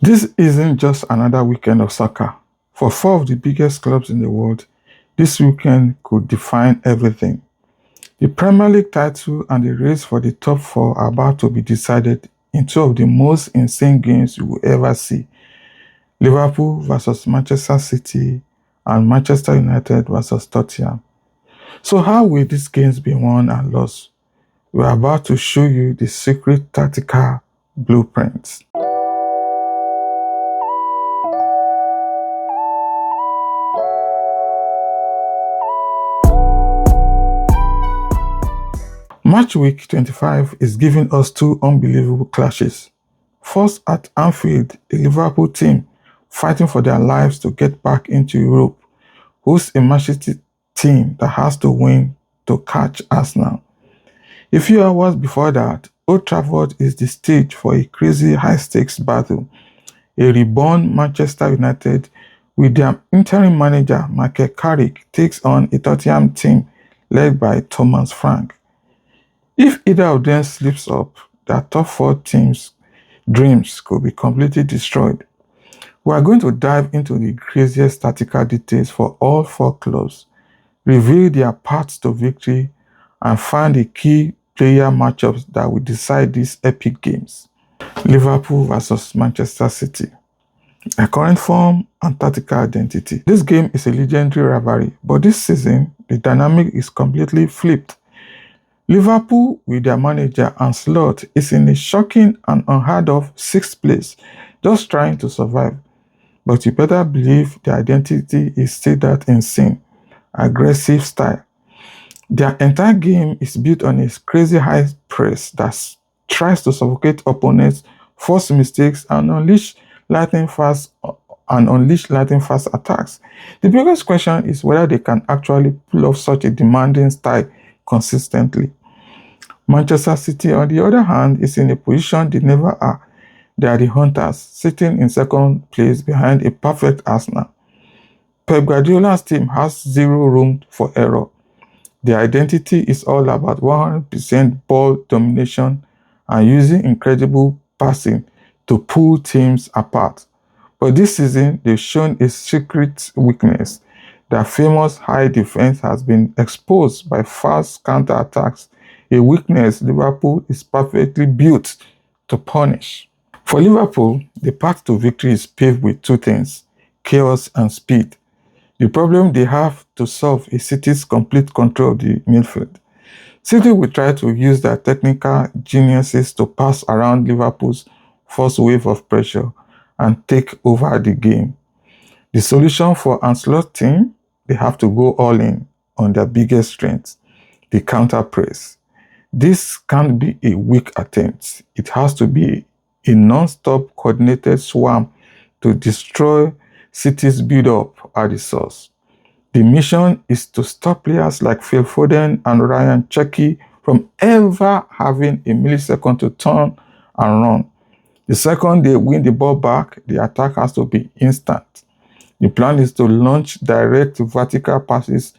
This isn't just another weekend of soccer. For four of the biggest clubs in the world, this weekend could define everything. The Premier League title and the race for the top four are about to be decided in two of the most insane games you will ever see. Liverpool versus Manchester City and Manchester United versus Tottenham. So how will these games be won and lost? We are about to show you the secret tactical blueprints. Match week 25 is giving us two unbelievable clashes. First at Anfield, a Liverpool team fighting for their lives to get back into Europe, hosts a Manchester team that has to win to catch Arsenal. A few hours before that, Old Trafford is the stage for a crazy high-stakes battle. A reborn Manchester United with their interim manager Michael Carrick takes on a Tottenham team led by Thomas Frank. If either of them slips up, their top four teams' dreams could be completely destroyed. We are going to dive into the craziest tactical details for all four clubs, reveal their paths to victory, and find the key player matchups that will decide these epic games. Liverpool versus Manchester City. Their current form and tactical identity. This game is a legendary rivalry, but this season, the dynamic is completely flipped. Liverpool, with their manager Ancelotti, is in a shocking and unheard of sixth place, just trying to survive. But you better believe their identity is still that insane, aggressive style. Their entire game is built on a crazy high press that tries to suffocate opponents, force mistakes, and unleash lightning fast attacks. The biggest question is whether they can actually pull off such a demanding style consistently. Manchester City, on the other hand, is in a position they never are. They are the hunters, sitting in second place behind a perfect Arsenal. Pep Guardiola's team has zero room for error. Their identity is all about 100% ball domination and using incredible passing to pull teams apart. But this season, they've shown a secret weakness. Their famous high defense has been exposed by fast counterattacks, a weakness Liverpool is perfectly built to punish. For Liverpool, the path to victory is paved with two things: chaos and speed. The problem they have to solve is City's complete control of the midfield. City will try to use their technical geniuses to pass around Liverpool's first wave of pressure and take over the game. The solution for Ancelotti's team, they have to go all in on their biggest strength, the counter press. This can't be a weak attempt. It has to be a non-stop coordinated swarm to destroy City's build-up at the source. The mission is to stop players like Phil Foden and Ryan Cherki from ever having a millisecond to turn and run. The second they win the ball back, the attack has to be instant. The plan is to launch direct vertical passes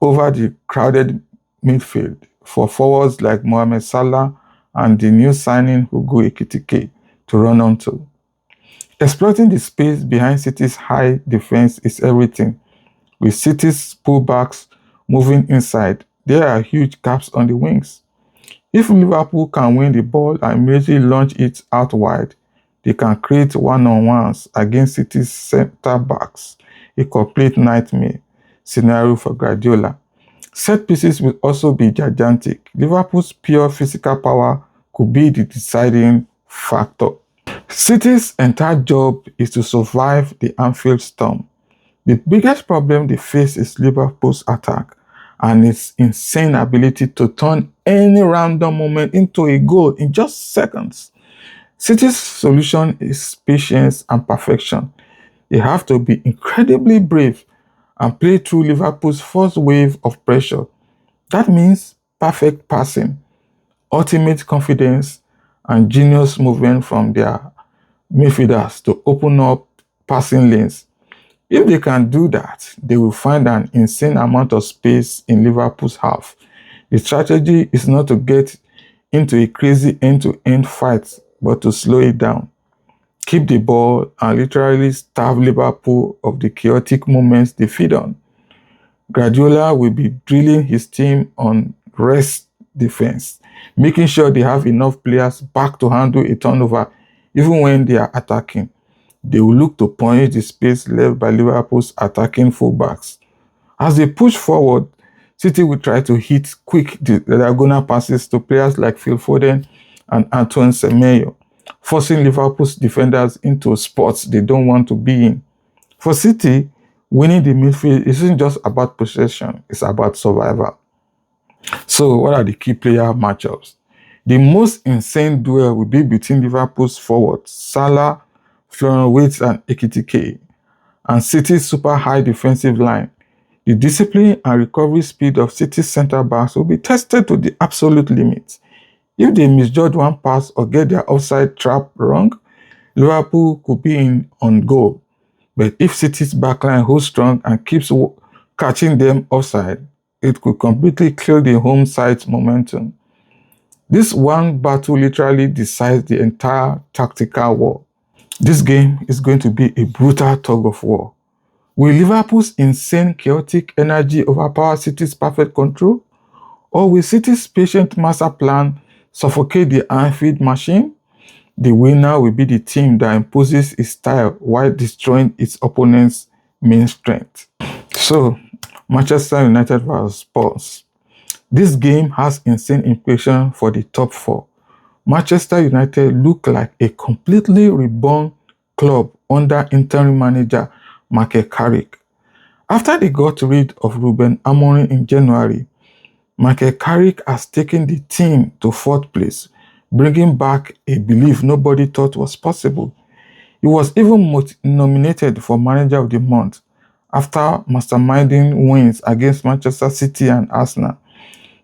over the crowded midfield for forwards like Mohamed Salah and the new signing Hugo Ekitike to run onto. Exploiting the space behind City's high defense is everything. With City's pullbacks moving inside, there are huge gaps on the wings. If Liverpool can win the ball and immediately launch it out wide, they can create one-on-ones against City's centre backs, a complete nightmare scenario for Guardiola. Set pieces will also be gigantic. Liverpool's pure physical power could be the deciding factor. City's entire job is to survive the Anfield storm. The biggest problem they face is Liverpool's attack and its insane ability to turn any random moment into a goal in just seconds. City's solution is patience and perfection. They have to be incredibly brave and play through Liverpool's first wave of pressure. That means perfect passing, ultimate confidence, and genius movement from their midfielders to open up passing lanes. If they can do that, they will find an insane amount of space in Liverpool's half. The strategy is not to get into a crazy end-to-end fight, but to slow it down. keep the ball, and literally starve Liverpool of the chaotic moments they feed on. Guardiola will be drilling his team on rest defense, making sure they have enough players back to handle a turnover even when they are attacking. They will look to punish the space left by Liverpool's attacking fullbacks. As they push forward, City will try to hit quick diagonal passes to players like Phil Foden and Antoine Semenyo, forcing Liverpool's defenders into spots they don't want to be in. For City, winning the midfield isn't just about possession, it's about survival. So, what are the key player matchups? The most insane duel will be between Liverpool's forwards, Salah, Florian Wirtz, and Ekitike, and City's super high defensive line. The discipline and recovery speed of City's centre backs will be tested to the absolute limit. If they misjudge one pass or get their offside trap wrong, Liverpool could be in on goal. But if City's backline holds strong and keeps catching them offside, it could completely kill the home side's momentum. This one battle literally decides the entire tactical war. This game is going to be a brutal tug of war. Will Liverpool's insane chaotic energy overpower City's perfect control? Or will City's patient master plan suffocate the Anfield machine? The winner will be the team that imposes its style while destroying its opponent's main strength. So, Manchester United vs Spurs. This game has insane implications for the top four. Manchester United look like a completely reborn club under interim manager Michael Carrick. After they got rid of Ruben Amorim in January, Michael Carrick has taken the team to fourth place, bringing back a belief nobody thought was possible. He was even nominated for Manager of the Month after masterminding wins against Manchester City and Arsenal.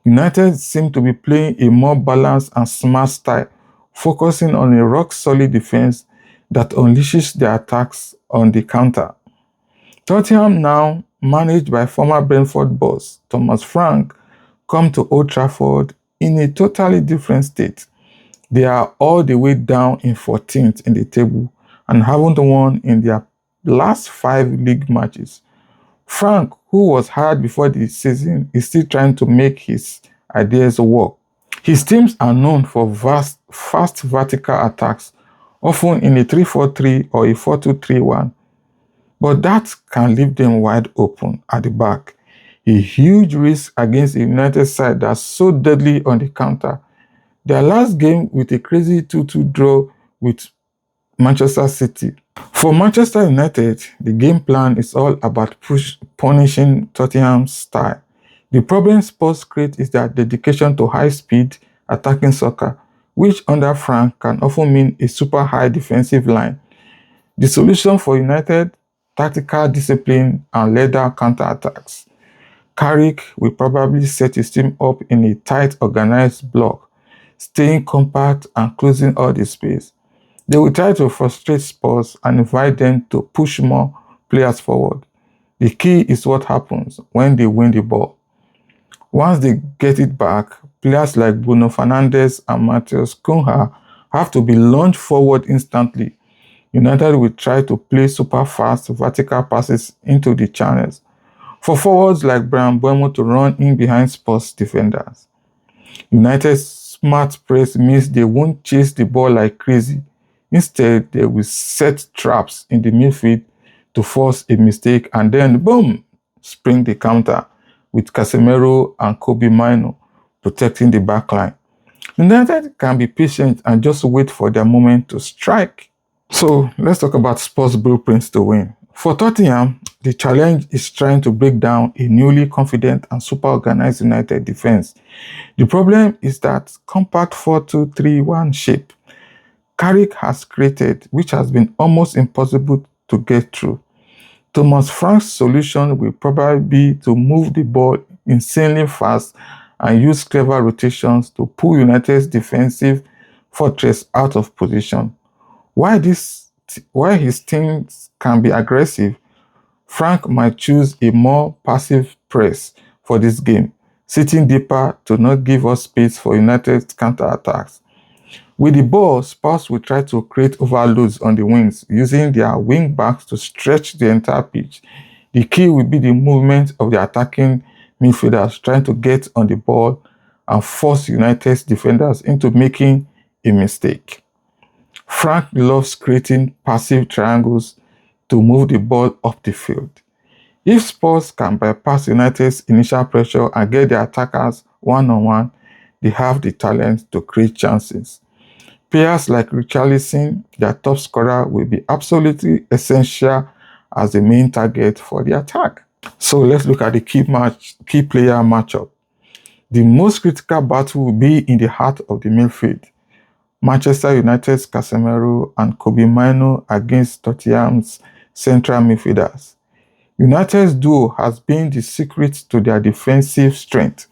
United seem to be playing a more balanced and smart style, focusing on a rock-solid defense that unleashes their attacks on the counter. Tottenham, now managed by former Brentford boss Thomas Frank, come to Old Trafford in a totally different state. They are all the way down in 14th in the table and haven't won in their last 5 league matches. Frank, who was hired before the season, is still trying to make his ideas work. His teams are known for fast vertical attacks, often in a 3-4-3 or a 4-2-3-1, but that can leave them wide open at the back. A huge risk against a United side that's so deadly on the counter. Their last game with a crazy 2-2 draw with Manchester City. For Manchester United, the game plan is all about punishing Tottenham's style. The problem Spurs create is their dedication to high-speed attacking soccer, which under Frank can often mean a super high defensive line. The solution for United: tactical discipline and leather counterattacks. Carrick will probably set his team up in a tight, organized block, staying compact and closing all the space. They will try to frustrate Spurs and invite them to push more players forward. The key is what happens when they win the ball. Once they get it back, players like Bruno Fernandes and Matheus Cunha have to be launched forward instantly. United will try to play super fast vertical passes into the channels for forwards like Bryan Mbeumo to run in behind Spurs defenders. United's smart press means they won't chase the ball like crazy. Instead, they will set traps in the midfield to force a mistake and then, boom, spring the counter with Casemiro and Kobe Mino protecting the backline. United can be patient and just wait for their moment to strike. So let's talk about Spurs' blueprints to win. For Tottenham, the challenge is trying to break down a newly confident and super organized United defense. The problem is that compact 4-2-3-1 shape Carrick has created, which has been almost impossible to get through. Thomas Frank's solution will probably be to move the ball insanely fast and use clever rotations to pull United's defensive fortress out of position. While his teams can be aggressive, Frank might choose a more passive press for this game, sitting deeper to not give us space for United's counterattacks. With the ball, Spurs will try to create overloads on the wings, using their wing backs to stretch the entire pitch. The key will be the movement of the attacking midfielders trying to get on the ball and force United's defenders into making a mistake. Frank loves creating passive triangles to move the ball up the field. If Spurs can bypass United's initial pressure and get their attackers one-on-one, they have the talent to create chances. Players like Richarlison, their top scorer, will be absolutely essential as the main target for the attack. So let's look at the key player matchup. The most critical battle will be in the heart of the midfield. Manchester United's Casemiro and Kobe Mainoo against Tottenham's central midfielders. United's duo has been the secret to their defensive strength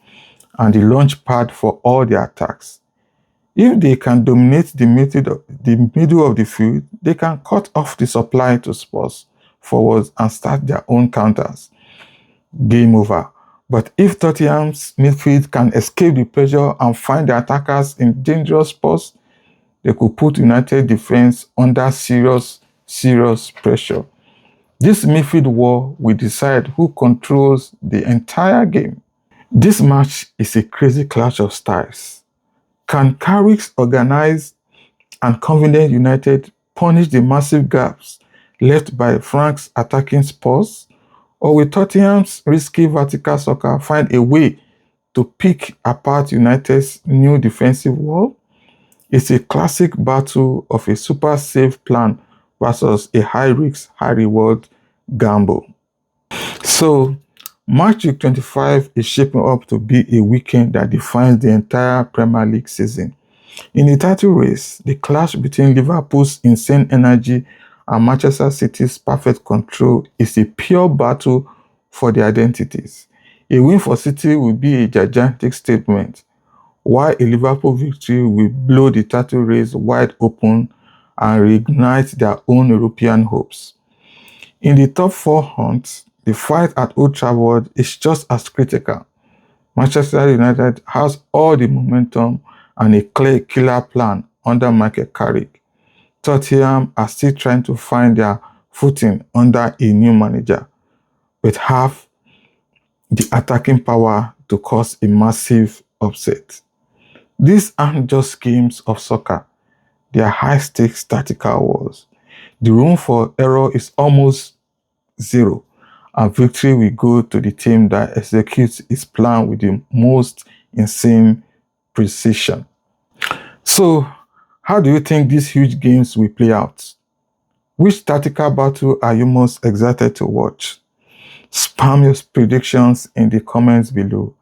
and the launch pad for all their attacks. If they can dominate the middle of the field, they can cut off the supply to Spurs forwards and start their own counters. Game over. But if Tottenham's midfield can escape the pressure and find the attackers in dangerous spots, they could put United defense under serious pressure. This midfield war will decide who controls the entire game. This match is a crazy clash of styles. Can Carrick's organized and confident United punish the massive gaps left by Frank's attacking Spurs? Or will Tottenham's risky vertical soccer find a way to pick apart United's new defensive wall? It's a classic battle of a super safe plan versus a high-risk, high-reward gamble. So, March 25 is shaping up to be a weekend that defines the entire Premier League season. In the title race, the clash between Liverpool's insane energy and Manchester City's perfect control is a pure battle for their identities. A win for City will be a gigantic statement, while a Liverpool victory will blow the title race wide open and reignite their own European hopes. In the top four hunt, the fight at Old Trafford is just as critical. Manchester United has all the momentum and a clear killer plan under Michael Carrick. Tottenham are still trying to find their footing under a new manager, but have the attacking power to cause a massive upset. These aren't just games of soccer, they are high-stakes tactical wars. The room for error is almost zero, and victory will go to the team that executes its plan with the most insane precision. So, how do you think these huge games will play out? Which tactical battle are you most excited to watch? Spam your predictions in the comments below.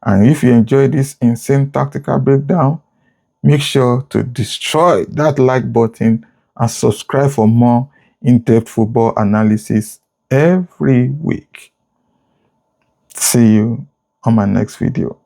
And if you enjoyed this insane tactical breakdown, make sure to destroy that like button and subscribe for more in-depth football analysis every week. See you on my next video.